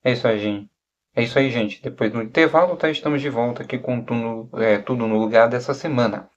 É isso aí, gente. É isso aí, gente. Depois do intervalo, tá? Estamos de volta aqui com tudo no lugar dessa semana.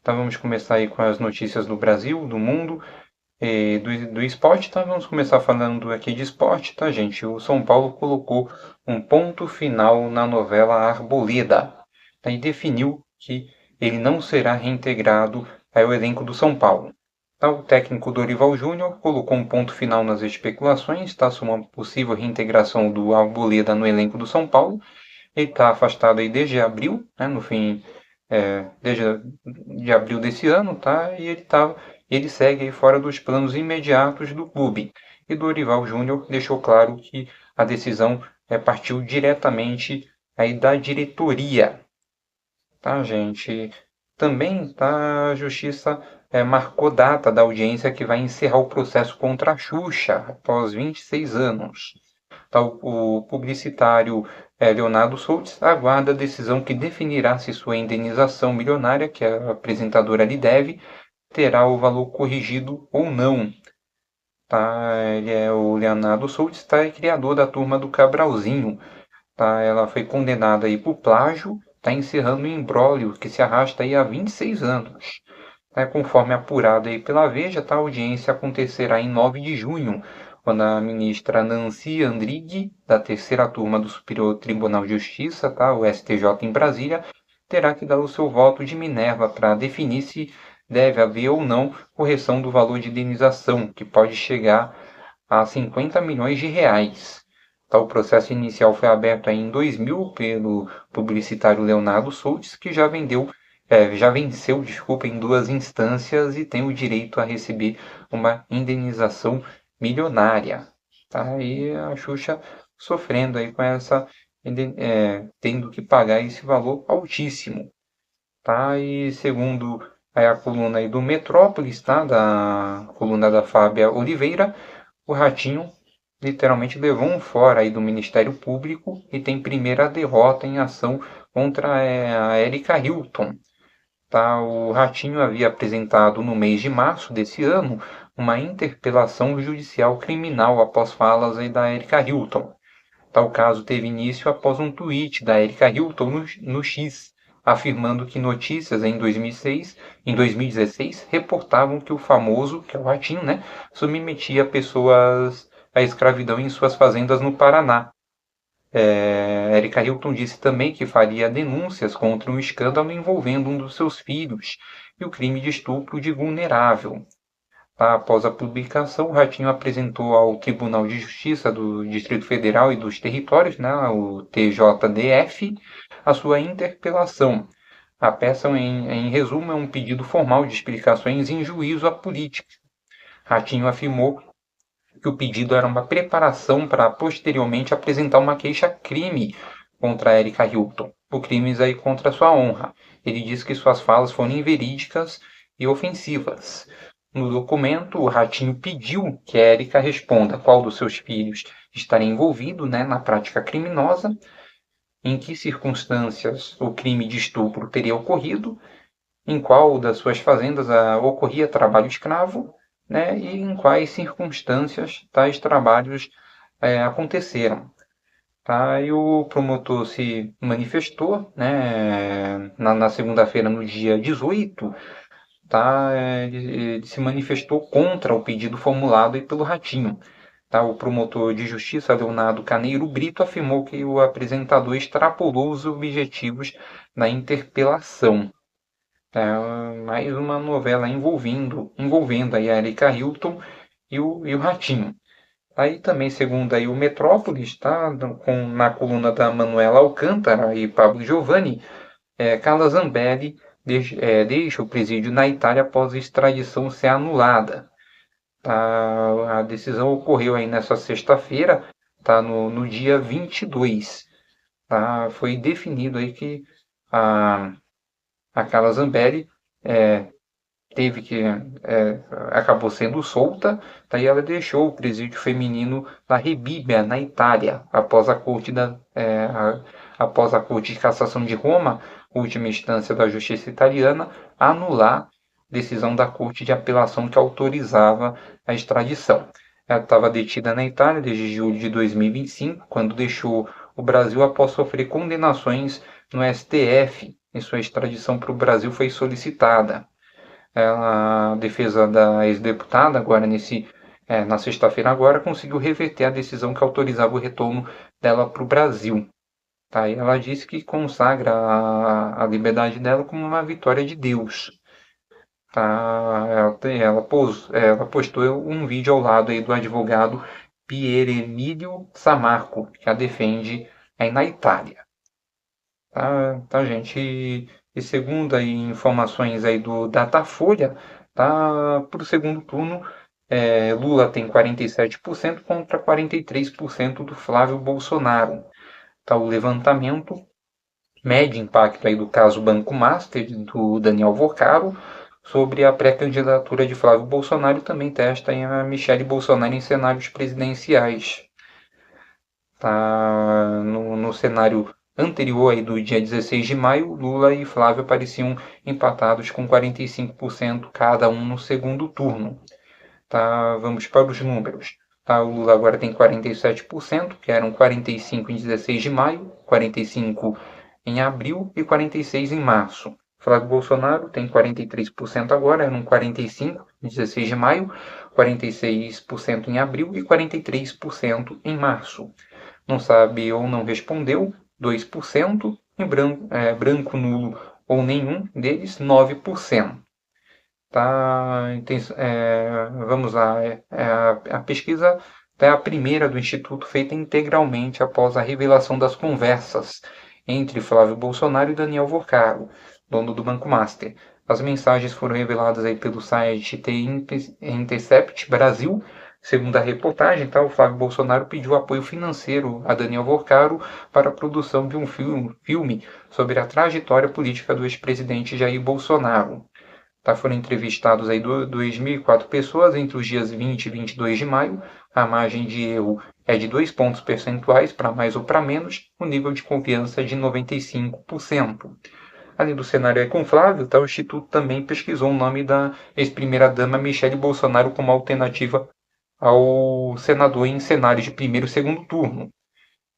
Então vamos começar aí com as notícias do Brasil, do mundo, do esporte, tá? Vamos começar falando aqui de esporte, tá, gente? O São Paulo colocou um ponto final na novela Arboleda, tá? E definiu que ele não será reintegrado ao elenco do São Paulo. Tá? O técnico Dorival Júnior colocou um ponto final nas especulações, tá? Sobre uma possível reintegração do Arboleda no elenco do São Paulo. Ele está afastado aí desde abril, né? No fim, desde de abril desse ano, tá? E ele segue aí fora dos planos imediatos do clube. E Dorival Júnior deixou claro que a decisão partiu diretamente aí da diretoria, tá, gente? Também tá, a justiça marcou data da audiência que vai encerrar o processo contra a Xuxa após 26 anos. Tá, o publicitário Leonardo Soltes aguarda a decisão que definirá se sua indenização milionária, que a apresentadora lhe deve, terá o valor corrigido ou não. Tá? O Leonardo Soltes, tá? É criador da Turma do Cabralzinho. Tá? Ela foi condenada aí por plágio, tá encerrando um imbróglio que se arrasta aí há 26 anos. Tá? Conforme apurado aí pela Veja, tá? A audiência acontecerá em 9 de junho, quando a ministra Nancy Andrighi, da terceira turma do Superior Tribunal de Justiça, tá? O STJ em Brasília, terá que dar o seu voto de Minerva para definir se deve haver ou não correção do valor de indenização, que pode chegar a 50 milhões de reais. Tá, o processo inicial foi aberto aí em 2000 pelo publicitário Leonardo Soltes, que já venceu, desculpa, em duas instâncias e tem o direito a receber uma indenização milionária. Tá? E a Xuxa sofrendo aí com tendo que pagar esse valor altíssimo. Tá? E segundo aí a coluna aí do Metrópolis, tá? Da coluna da Fábia Oliveira, o Ratinho literalmente levou um fora aí do Ministério Público e tem primeira derrota em ação contra a Erika Hilton. Tá? O Ratinho havia apresentado no mês de março desse ano uma interpelação judicial criminal após falas aí da Erika Hilton. Tal caso teve início após um tweet da Erika Hilton no X, afirmando que notícias em 2016, reportavam que o famoso, que é o Ratinho, né, submetia pessoas à escravidão em suas fazendas no Paraná. Erika Hilton disse também que faria denúncias contra um escândalo envolvendo um dos seus filhos e o crime de estupro de vulnerável. Após a publicação, o Ratinho apresentou ao Tribunal de Justiça do Distrito Federal e dos Territórios, né, o TJDF, a sua interpelação. A peça, em resumo, é um pedido formal de explicações em juízo à política. Ratinho afirmou que o pedido era uma preparação para posteriormente apresentar uma queixa-crime contra Erika Hilton, por crimes aí contra sua honra. Ele disse que suas falas foram inverídicas e ofensivas. No documento, o Ratinho pediu que a Erika responda qual dos seus filhos estaria envolvido, né, na prática criminosa, em que circunstâncias o crime de estupro teria ocorrido, em qual das suas fazendas ocorria trabalho escravo, né, e em quais circunstâncias tais trabalhos aconteceram. Tá? E o promotor se manifestou, né, na segunda-feira, no dia 18, tá, ele se manifestou contra o pedido formulado aí pelo Ratinho. Tá? O promotor de justiça, Leonardo Caneiro Brito, afirmou que o apresentador extrapolou os objetivos da interpelação. Mais uma novela envolvendo aí a Erika Hilton e o Ratinho. Aí também, segundo aí o Metrópolis, tá? Na coluna da Manuela Alcântara e Pablo Giovanni, Carla Zambelli deixa o presídio na Itália após a extradição ser anulada. Tá? A decisão ocorreu aí nessa sexta-feira, tá? No dia 22. Tá? Foi definido aí que a Carla Zambelli é, acabou sendo solta, daí ela deixou o presídio feminino da Rebibbia, na Itália, após a Corte de Cassação de Roma, última instância da justiça italiana, anular decisão da Corte de Apelação que autorizava a extradição. Ela estava detida na Itália desde julho de 2025, quando deixou o Brasil após sofrer condenações no STF, e sua extradição para o Brasil foi solicitada. A defesa da ex-deputada, na sexta-feira agora, conseguiu reverter a decisão que autorizava o retorno dela para o Brasil. Tá? E ela disse que consagra a liberdade dela como uma vitória de Deus. Tá? Ela postou um vídeo ao lado aí do advogado Pier Emilio Sammarco, que a defende aí na Itália. Tá, gente? E segundo aí informações aí do Datafolha, tá, para o segundo turno, Lula tem 47% contra 43% do Flávio Bolsonaro. Tá, o levantamento mede impacto aí do caso Banco Master, do Daniel Vocaro, sobre a pré-candidatura de Flávio Bolsonaro e também testa a Michele Bolsonaro em cenários presidenciais. Tá, no cenário anterior aí do dia 16 de maio, Lula e Flávio pareciam empatados com 45% cada um no segundo turno. Tá, vamos para os números. Tá, o Lula agora tem 47%, que eram 45% em 16 de maio, 45% em abril e 46% em março. Flávio Bolsonaro tem 43% agora, eram 45% em 16 de maio, 46% em abril e 43% em março. Não sabe ou não respondeu, 2%, e branco, nulo ou nenhum deles, 9%. Tá, vamos lá. A pesquisa é a primeira do Instituto feita integralmente após a revelação das conversas entre Flávio Bolsonaro e Daniel Vocaro, dono do Banco Master. As mensagens foram reveladas aí pelo site The Intercept Brasil. Segundo a reportagem, tá, o Flávio Bolsonaro pediu apoio financeiro a Daniel Vocaro para a produção de um filme sobre a trajetória política do ex-presidente Jair Bolsonaro. Tá, foram entrevistados aí 2.004 pessoas entre os dias 20 e 22 de maio. A margem de erro é de 2 pontos percentuais para mais ou para menos. O nível de confiança é de 95%. Além do cenário com Flávio, tá, o Instituto também pesquisou o nome da ex-primeira-dama Michele Bolsonaro como alternativa ao senador em cenários de primeiro e segundo turno.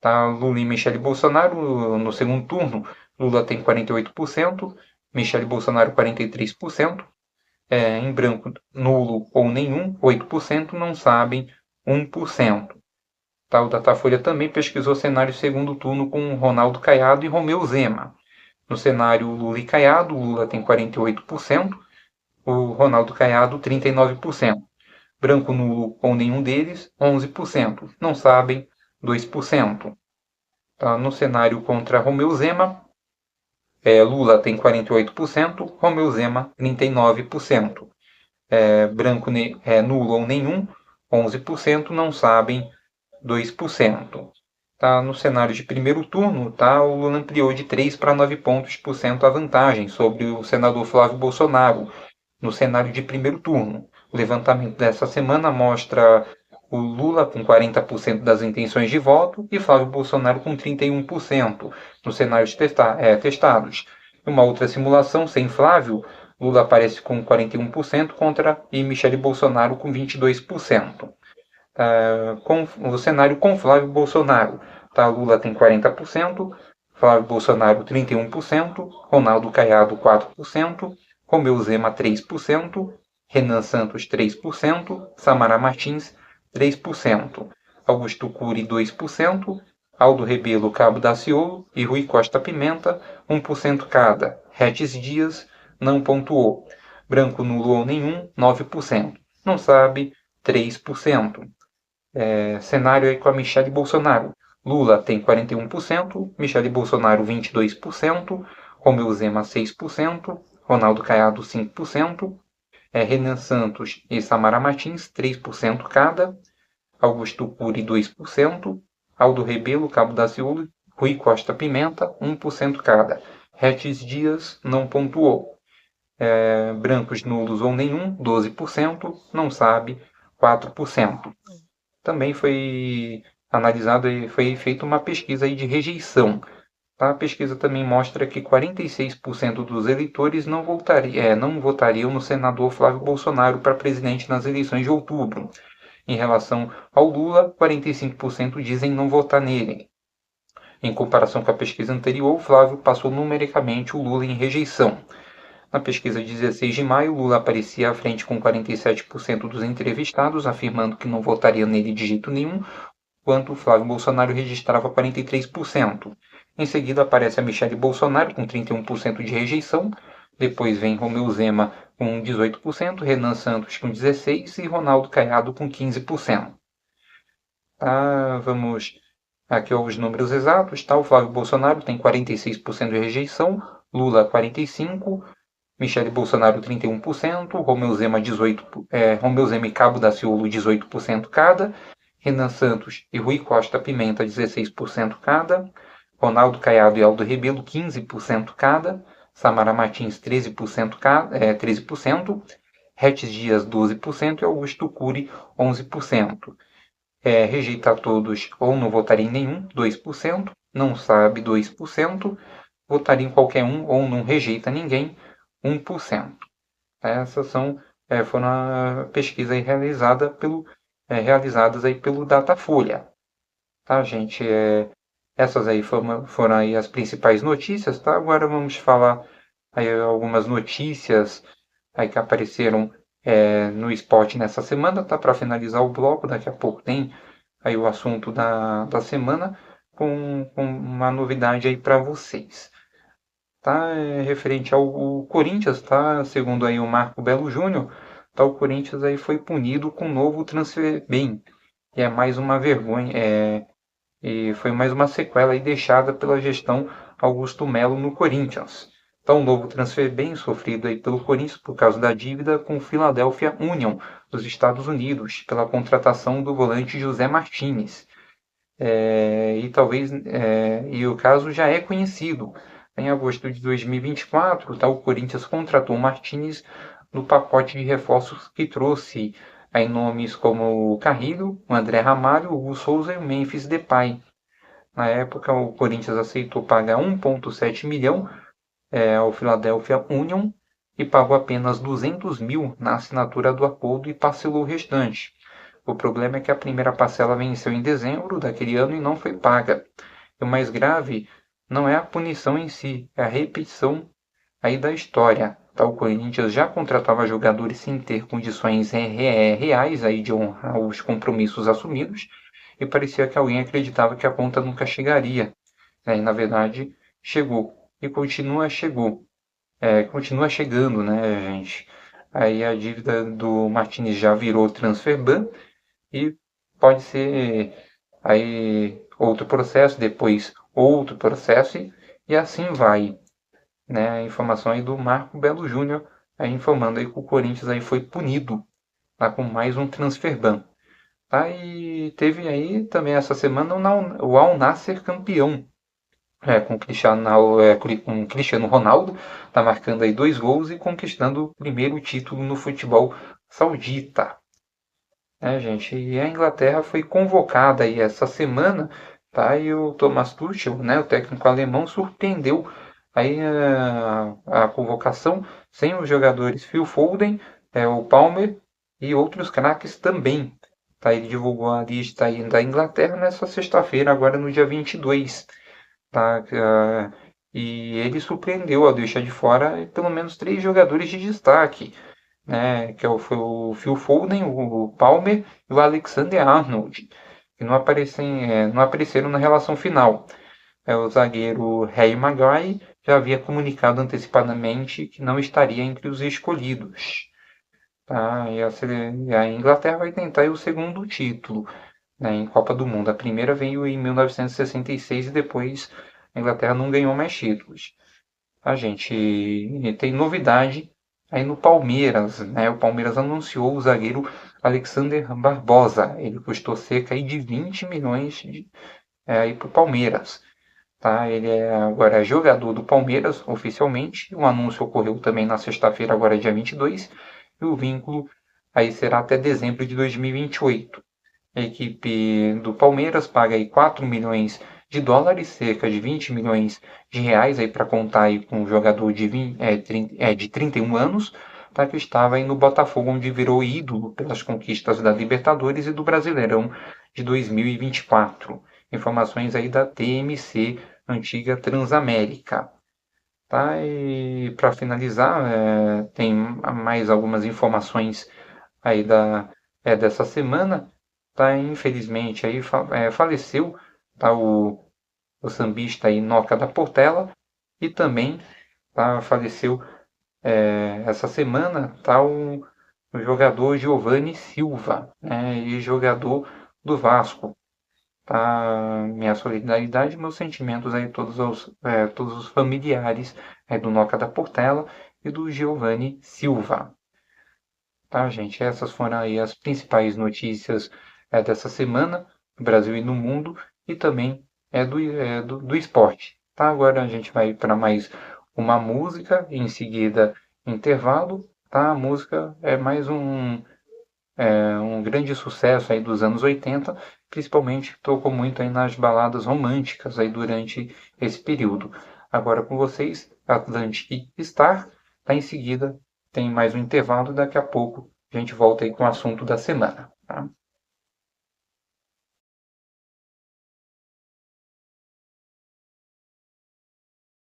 Tá, Lula e Michele Bolsonaro no segundo turno. Lula tem 48%, Michele Bolsonaro 43%, em branco, nulo ou nenhum, 8%, não sabem, 1%. Tá, o Datafolha também pesquisou cenário segundo turno com Ronaldo Caiado e Romeu Zema. No cenário Lula e Caiado, Lula tem 48%, o Ronaldo Caiado 39%. Branco, nulo ou nenhum deles, 11%. Não sabem, 2%. Tá, no cenário contra Romeu Zema, Lula tem 48%, Romeu Zema 39%. Branco, nulo ou nenhum, 11%, não sabem, 2%. Tá, no cenário de primeiro turno, tá, o Lula ampliou de 3 para 9 pontos por cento a vantagem sobre o senador Flávio Bolsonaro no cenário de primeiro turno. O levantamento dessa semana mostra o Lula com 40% das intenções de voto e Flávio Bolsonaro com 31% nos cenários testados. Uma outra simulação, sem Flávio, Lula aparece com 41% e Michele Bolsonaro com 22%. Com o cenário com Flávio Bolsonaro, tá? Lula tem 40%, Flávio Bolsonaro 31%, Ronaldo Caiado 4%, Romeu Zema 3%, Renan Santos 3%, Samara Martins 3%, Augusto Cury 2%, Aldo Rebelo Cabo Daciolo e Rui Costa Pimenta 1% cada. Regis Dias não pontuou. Branco, nulo ou nenhum 9%. Não sabe 3%. Cenário aí com a Michele Bolsonaro. Lula tem 41%, Michele Bolsonaro 22%, Romeu Zema 6%, Ronaldo Caiado 5%, Renan Santos e Samara Martins 3% cada, Augusto Cury 2%, Aldo Rebelo, Cabo Daciolo, Rui Costa Pimenta 1% cada. Regis Dias não pontuou. Brancos, nulos ou nenhum 12%, não sabe 4%. Também foi analisado e foi feita uma pesquisa aí de rejeição. A pesquisa também mostra que 46% dos eleitores não votariam no senador Flávio Bolsonaro para presidente nas eleições de outubro. Em relação ao Lula, 45% dizem não votar nele. Em comparação com a pesquisa anterior, Flávio passou numericamente o Lula em rejeição. Na pesquisa de 16 de maio, Lula aparecia à frente com 47% dos entrevistados, afirmando que não votaria nele de jeito nenhum, enquanto Flávio Bolsonaro registrava 43%. Em seguida aparece a Michele Bolsonaro com 31% de rejeição, depois vem Romeu Zema com 18%, Renan Santos com 16% e Ronaldo Caiado com 15%. Vamos aqui aos números exatos. O Flávio Bolsonaro tem 46% de rejeição, Lula 45%, Michele Bolsonaro 31%, Romeu Zema 18%, Romeu Zema e Cabo Daciolo 18% cada, Renan Santos e Rui Costa Pimenta 16% cada, Ronaldo Caiado e Aldo Rebelo 15% cada, Samara Martins 13% cada, 13%, Retes Dias 12% e Augusto Cury 11%. Rejeita todos ou não votaria em nenhum, 2%, não sabe 2%, votaria em qualquer um ou não rejeita ninguém, 1%. Essas foram a pesquisa realizadas aí pelo Datafolha. Tá, gente? Essas aí foram aí as principais notícias, tá? Agora vamos falar aí algumas notícias aí que apareceram no esporte nessa semana, tá? Para finalizar o bloco, daqui a pouco tem aí o assunto da semana com uma novidade aí para vocês. Tá? Referente ao Corinthians, tá? Segundo aí o Marco Belo Júnior, tá? O Corinthians aí foi punido com um novo transfer ban, e é mais uma vergonha, e foi mais uma sequela aí deixada pela gestão Augusto Melo no Corinthians. Então, um novo transfer ban sofrido aí pelo Corinthians por causa da dívida com o Philadelphia Union dos Estados Unidos pela contratação do volante José Martinez. E o caso já é conhecido. Em agosto de 2024, o Corinthians contratou Martinez no pacote de reforços que trouxe aí nomes como o Carrilho, o André Ramalho, o Hugo Souza e o Memphis Depay. Na época, o Corinthians aceitou pagar 1,7 milhão ao Philadelphia Union e pagou apenas 200 mil na assinatura do acordo e parcelou o restante. O problema é que a primeira parcela venceu em dezembro daquele ano e não foi paga. E o mais grave não é a punição em si, é a repetição aí da história. O Corinthians já contratava jogadores sem ter condições reais aí de honrar os compromissos assumidos e parecia que alguém acreditava que a conta nunca chegaria. E na verdade chegou e continua chegando, né, gente? Aí a dívida do Martinez já virou transfer ban e pode ser aí outro processo, depois outro processo e assim vai. Né? A informação aí do Marco Belo Júnior informando aí que o Corinthians aí foi punido tá? Com mais um transfer ban. Tá? E teve aí também essa semana o Al Nassr campeão. Com o Cristiano Ronaldo, tá marcando aí 2 gols e conquistando o primeiro título no futebol saudita. Gente, e a Inglaterra foi convocada aí essa semana, tá? E o Thomas Tuchel, né, o técnico alemão, surpreendeu aí a convocação sem os jogadores Phil Foden, o Palmer e outros craques também. Tá? Ele divulgou a lista aí da Inglaterra nessa sexta-feira, agora no dia 22. Tá? E ele surpreendeu ao deixar de fora pelo menos 3 jogadores de destaque, né? Que foi o Phil Foden, o Palmer e o Alexander Arnold, que não apareceram na relação final. O zagueiro Harry Maguire já havia comunicado antecipadamente que não estaria entre os escolhidos. Tá? E a Inglaterra vai tentar o segundo título, né, em Copa do Mundo. A primeira veio em 1966 e depois a Inglaterra não ganhou mais títulos. A gente tem novidade aí no Palmeiras, né? O Palmeiras anunciou o zagueiro Alexander Barbosa. Ele custou cerca de 20 milhões aí para o Palmeiras. Tá? Ele agora é jogador do Palmeiras oficialmente. O anúncio ocorreu também na sexta-feira, agora dia 22. E o vínculo aí será até dezembro de 2028. A equipe do Palmeiras paga aí 4 milhões de dólares, cerca de 20 milhões de reais aí para contar aí com um jogador de 31 anos, tá? Que estava aí no Botafogo, onde virou ídolo pelas conquistas da Libertadores e do Brasileirão de 2024. Informações aí da TMC, antiga Transamérica. Tá? E para finalizar, tem mais algumas informações aí dessa semana. Tá? Infelizmente aí faleceu, tá? O sambista aí Noca da Portela, e também, tá? Faleceu essa semana, tá? O jogador Giovanni Silva, né? E jogador do Vasco. Tá? Minha solidariedade, meus sentimentos aí todos os familiares do Noca da Portela e do Giovanni Silva. Tá, gente? Essas foram aí as principais notícias dessa semana, no Brasil e no mundo, e também do esporte. Tá? Agora a gente vai para mais uma música, e em seguida intervalo. Tá? A música é mais um grande sucesso aí dos anos 80, principalmente tocou muito aí nas baladas românticas aí durante esse período. Agora com vocês, Atlantic Star, tá? Em seguida tem mais um intervalo e daqui a pouco a gente volta aí com o assunto da semana. Tá?